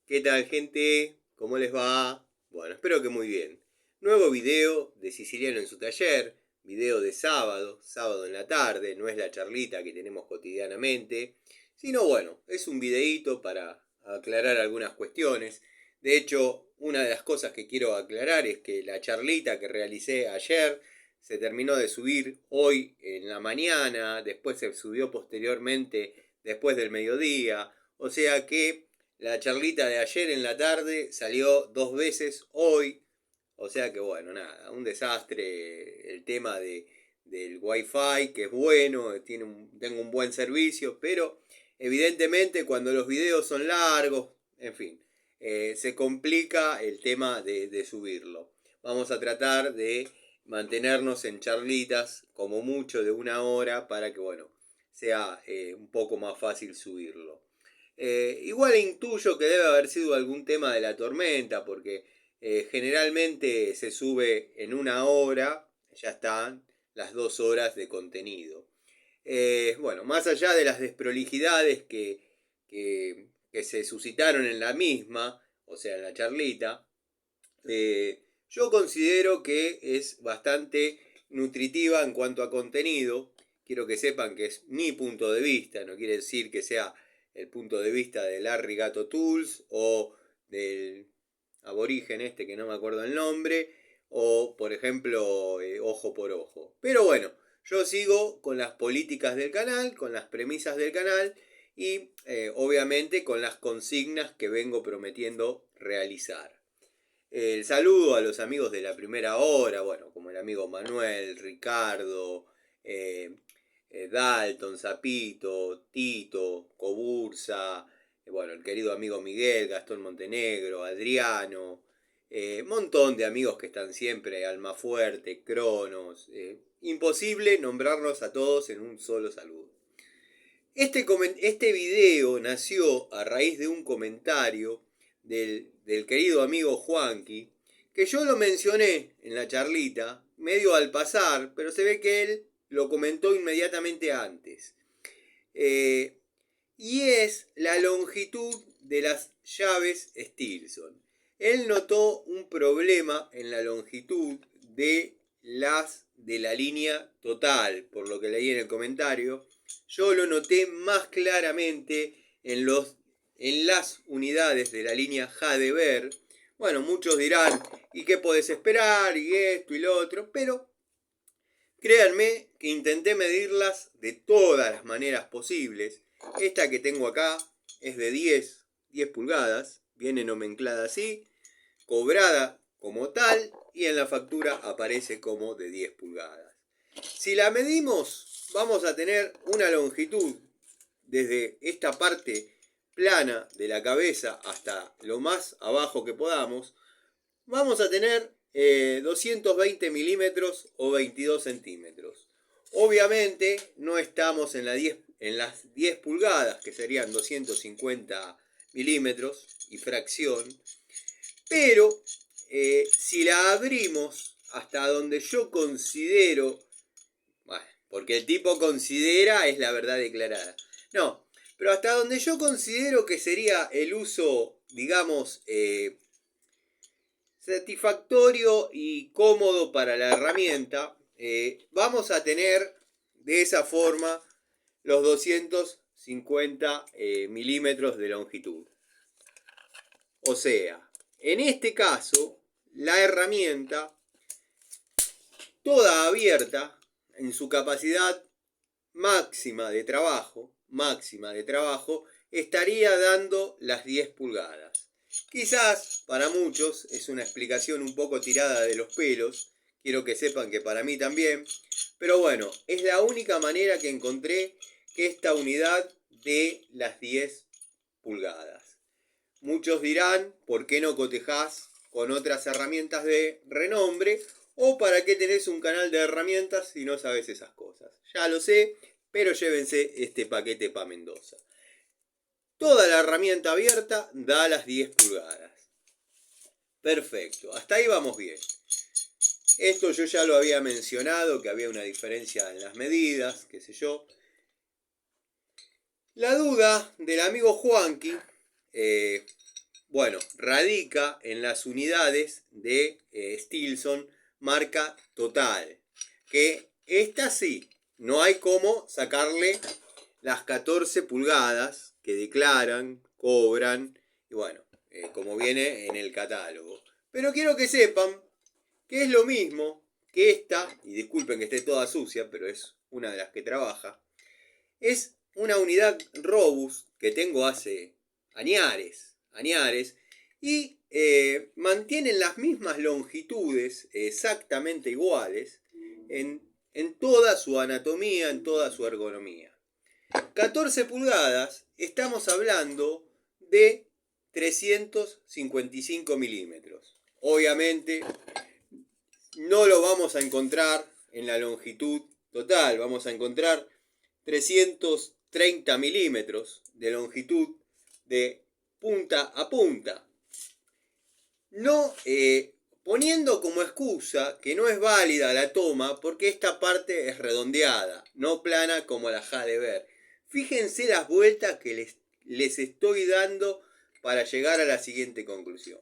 ¿Qué tal, gente? ¿Cómo les va? Bueno, espero que muy bien. Nuevo video de Siciliano en su taller, video de sábado en la tarde, no es la charlita que tenemos cotidianamente, sino bueno, es un videíto para aclarar algunas cuestiones. De hecho, una de las cosas que quiero aclarar es que la charlita que realicé ayer se terminó de subir hoy en la mañana, después se subió posteriormente después del mediodía, o sea que la charlita de ayer en la tarde salió 2 veces hoy. O sea que bueno, nada, un desastre el tema del wifi, que es bueno, tengo un buen servicio, pero evidentemente cuando los videos son largos, en fin, se complica el tema de subirlo. Vamos a tratar de mantenernos en charlitas como mucho de 1 hora para que bueno, sea un poco más fácil subirlo. Igual intuyo que debe haber sido algún tema de la tormenta, porque generalmente se sube en 1 hora, ya están las 2 horas de contenido. Bueno, más allá de las desprolijidades que se suscitaron en la misma, o sea, en la charlita, yo considero que es bastante nutritiva en cuanto a contenido. Quiero que sepan que es mi punto de vista, no quiere decir que sea el punto de vista de Larry Gato Tools o del aborigen este que no me acuerdo el nombre, o por ejemplo Ojo por Ojo. Pero bueno, yo sigo con las políticas del canal, con las premisas del canal y obviamente con las consignas que vengo prometiendo realizar. El saludo a los amigos de la primera hora, bueno, como el amigo Manuel, Ricardo, eh, Dalton, Zapito, Tito, Cobursa, bueno, el querido amigo Miguel, Gastón Montenegro, Adriano, montón de amigos que están siempre, Almafuerte, Cronos, imposible nombrarlos a todos en un solo saludo. Este video nació a raíz de un comentario del querido amigo Juanqui, que yo lo mencioné en la charlita, medio al pasar, pero se ve que él lo comentó inmediatamente antes. Eh, y es la longitud de las llaves Stilson. Él notó un problema en la longitud de la línea total, por lo que leí en el comentario. Yo lo noté más claramente en las unidades de la línea Jadever. Bueno, muchos dirán, ¿y qué podés esperar? Y esto y lo otro, pero créanme que intenté medirlas de todas las maneras posibles. Esta que tengo acá es de 10 pulgadas, viene nomenclada así, cobrada como tal y en la factura aparece como de 10 pulgadas. Si la medimos, vamos a tener una longitud desde esta parte plana de la cabeza hasta lo más abajo que podamos. Vamos a tener 220 milímetros o 22 centímetros. Obviamente no estamos en las 10 pulgadas, que serían 250 milímetros y fracción, pero si la abrimos hasta donde yo considero, bueno, porque el tipo considera es la verdad declarada. No, pero hasta donde yo considero que sería el uso, digamos, satisfactorio y cómodo para la herramienta, vamos a tener de esa forma los 250 milímetros de longitud. O sea, en este caso, la herramienta, toda abierta, en su capacidad máxima de trabajo, estaría dando las 10 pulgadas. Quizás para muchos es una explicación un poco tirada de los pelos, quiero que sepan que para mí también, pero bueno, es la única manera que encontré que esta unidad de las 10 pulgadas. Muchos dirán, ¿por qué no cotejás con otras herramientas de renombre? ¿O para qué tenés un canal de herramientas si no sabes esas cosas? Ya lo sé, pero llévense este paquete para Mendoza. Toda la herramienta abierta da las 10 pulgadas. Perfecto, hasta ahí vamos bien. Esto yo ya lo había mencionado, que había una diferencia en las medidas, qué sé yo. La duda del amigo Juanqui, Bueno, radica en las unidades de Stilson marca Total, que esta sí, no hay cómo sacarle las 14 pulgadas que declaran, cobran, y bueno, como viene en el catálogo. Pero quiero que sepan que es lo mismo que esta, y disculpen que esté toda sucia, pero es una de las que trabaja, es una unidad Robust que tengo hace añares, y mantienen las mismas longitudes exactamente iguales en toda su anatomía, en toda su ergonomía. 14 pulgadas, estamos hablando de 355 milímetros. Obviamente no lo vamos a encontrar en la longitud total, vamos a encontrar 330 milímetros de longitud de punta a punta. No poniendo como excusa que no es válida la toma porque esta parte es redondeada, no plana como la Hadeber. Fíjense las vueltas que les estoy dando para llegar a la siguiente conclusión.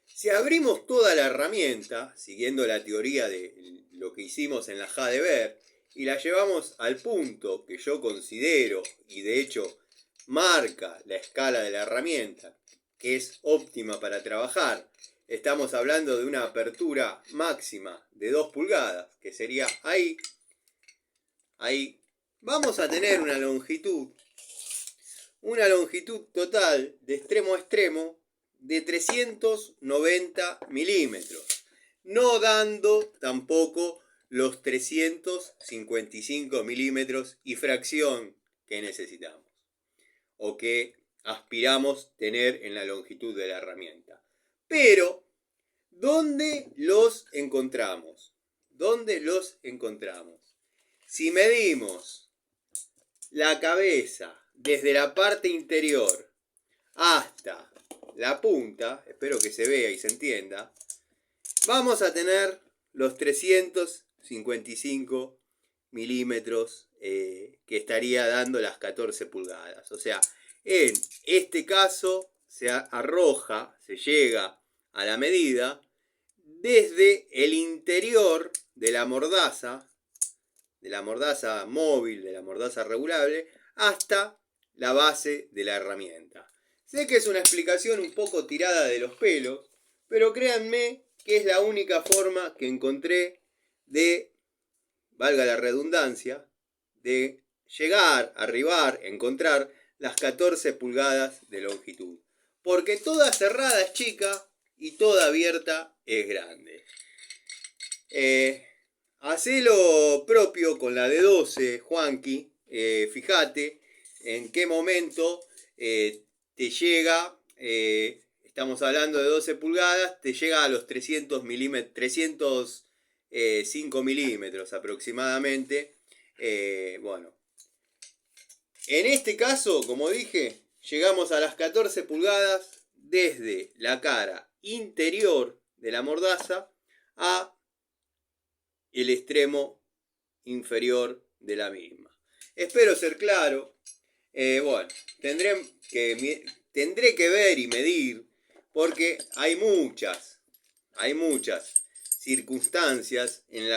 Si abrimos toda la herramienta, siguiendo la teoría de lo que hicimos en la Hadeber, y la llevamos al punto que yo considero, y de hecho marca la escala de la herramienta, que es óptima para trabajar, estamos hablando de una apertura máxima de 2 pulgadas, que sería ahí, vamos a tener una longitud total de extremo a extremo de 390 milímetros, no dando tampoco los 355 milímetros y fracción que necesitamos o que aspiramos tener en la longitud de la herramienta. Pero, ¿dónde los encontramos? ¿Dónde los encontramos? Si medimos la cabeza desde la parte interior hasta la punta, espero que se vea y se entienda, vamos a tener los 355 milímetros que estaría dando las 14 pulgadas. O sea, en este caso se arroja, se llega a la medida desde el interior de la mordaza móvil, de la mordaza regulable, hasta la base de la herramienta. Sé que es una explicación un poco tirada de los pelos, pero créanme que es la única forma que encontré de, valga la redundancia, de llegar, arribar, encontrar las 14 pulgadas de longitud. Porque toda cerrada es chica y toda abierta es grande. Hacé lo propio con la de 12, Juanqui. Fíjate en qué momento te llega, estamos hablando de 12 pulgadas, te llega a los 305 milímetros aproximadamente. Bueno, en este caso, como dije, llegamos a las 14 pulgadas desde la cara interior de la mordaza a el extremo inferior de la misma. Espero ser claro. Bueno, tendré que ver y medir porque hay muchas circunstancias en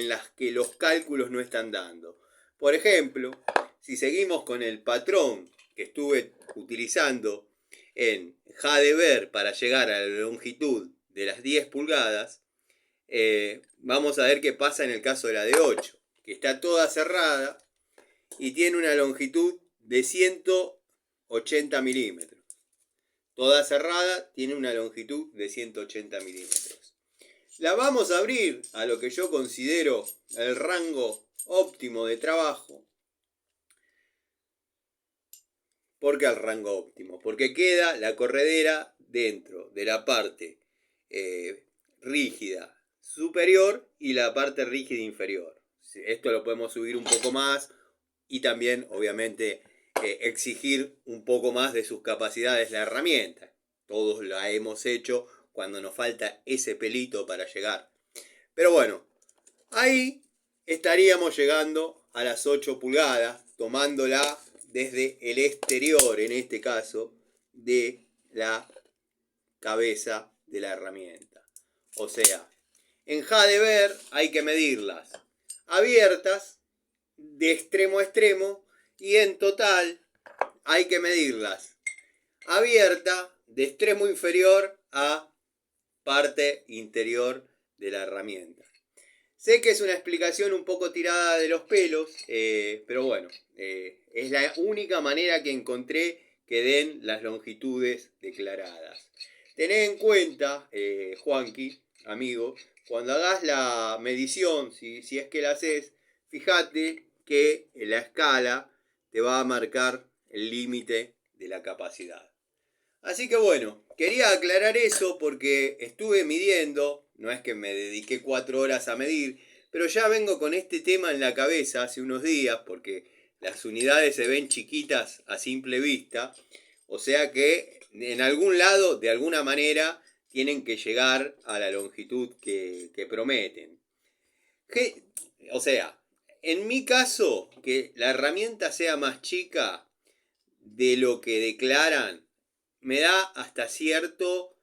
las que los cálculos no están dando. Por ejemplo, si seguimos con el patrón que estuve utilizando en Hadeber para llegar a la longitud de las 10 pulgadas, vamos a ver qué pasa en el caso de la de 8, que está toda cerrada y tiene una longitud de 180 milímetros. Toda cerrada tiene una longitud de 180 milímetros. La vamos a abrir a lo que yo considero el rango óptimo de trabajo. ¿Por qué el rango óptimo? Porque queda la corredera dentro de la parte rígida superior y la parte rígida inferior. Esto lo podemos subir un poco más y también, obviamente, exigir un poco más de sus capacidades la herramienta. Todos la hemos hecho cuando nos falta ese pelito para llegar. Pero bueno, ahí estaríamos llegando a las 8 pulgadas, tomándola desde el exterior, en este caso, de la cabeza de la herramienta. O sea, en Hadever hay que medirlas abiertas de extremo a extremo y en total hay que medirlas abierta de extremo inferior a parte interior de la herramienta. Sé que es una explicación un poco tirada de los pelos, pero bueno, es la única manera que encontré que den las longitudes declaradas. Tened en cuenta, Juanqui, amigo, cuando hagas la medición, si es que la haces, fíjate que la escala te va a marcar el límite de la capacidad. Así que bueno, quería aclarar eso porque estuve midiendo, no es que me dediqué 4 horas a medir, pero ya vengo con este tema en la cabeza hace unos días porque las unidades se ven chiquitas a simple vista, o sea que en algún lado, de alguna manera, tienen que llegar a la longitud que prometen. O sea, en mi caso, que la herramienta sea más chica de lo que declaran, me da hasta cierto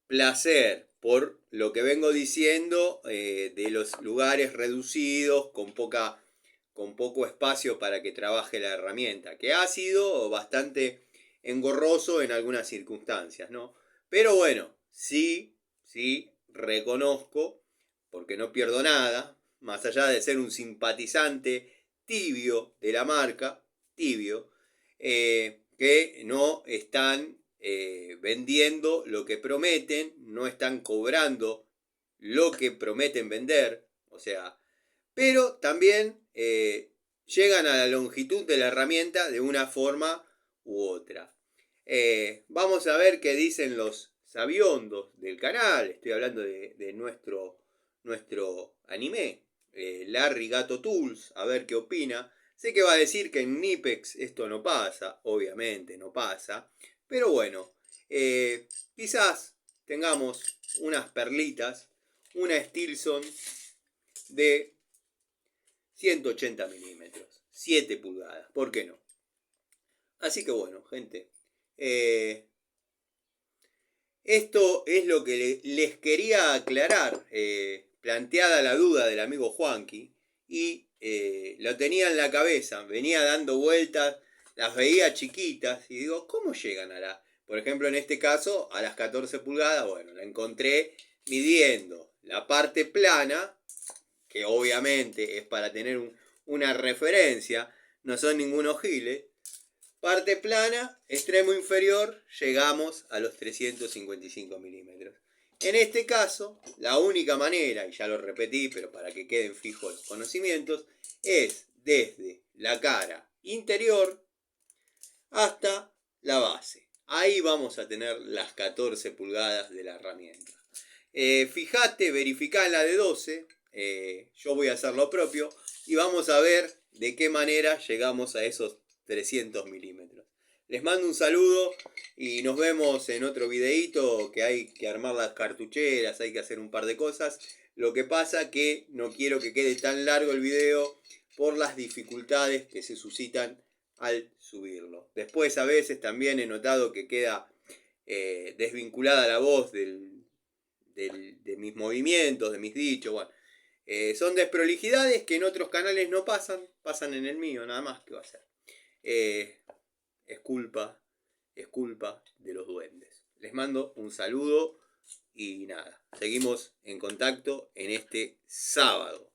placer por lo que vengo diciendo de los lugares reducidos con poco espacio para que trabaje la herramienta, que ha sido bastante engorroso en algunas circunstancias, ¿no? Pero bueno, sí reconozco, porque no pierdo nada, más allá de ser un simpatizante tibio de la marca, tibio, que no están vendiendo lo que prometen, no están cobrando lo que prometen vender, o sea, pero también llegan a la longitud de la herramienta de una forma u otra. Vamos a ver qué dicen los sabiondos del canal, estoy hablando de nuestro anime, Larry Gato Tools, a ver qué opina. Sé que va a decir que en Nipex esto no pasa, obviamente no pasa, pero bueno, quizás tengamos unas perlitas, una Stilson de 180 milímetros, 7 pulgadas, ¿por qué no? Así que bueno, gente, esto es lo que les quería aclarar, planteada la duda del amigo Juanqui, y lo tenía en la cabeza, venía dando vueltas, las veía chiquitas, y digo, ¿cómo llegan a la...? Por ejemplo, en este caso, a las 14 pulgadas, bueno, la encontré midiendo la parte plana, que obviamente es para tener una referencia, no son ningunos giles. Parte plana, extremo inferior, llegamos a los 355 milímetros. En este caso, la única manera, y ya lo repetí, pero para que queden fijos los conocimientos, es desde la cara interior hasta la base. Ahí vamos a tener las 14 pulgadas de la herramienta. Fíjate, verificá en la de 12, yo voy a hacer lo propio, y vamos a ver de qué manera llegamos a esos 300 milímetros. Les mando un saludo y nos vemos en otro videito, que hay que armar las cartucheras, hay que hacer un par de cosas. Lo que pasa que no quiero que quede tan largo el video por las dificultades que se suscitan al subirlo. Después a veces también he notado que queda desvinculada la voz de mis movimientos, de mis dichos. Bueno, son desprolijidades que en otros canales no pasan, pasan en el mío, nada más. ¿Qué va a ser? Es culpa de los duendes. Les mando un saludo y nada, seguimos en contacto en este sábado.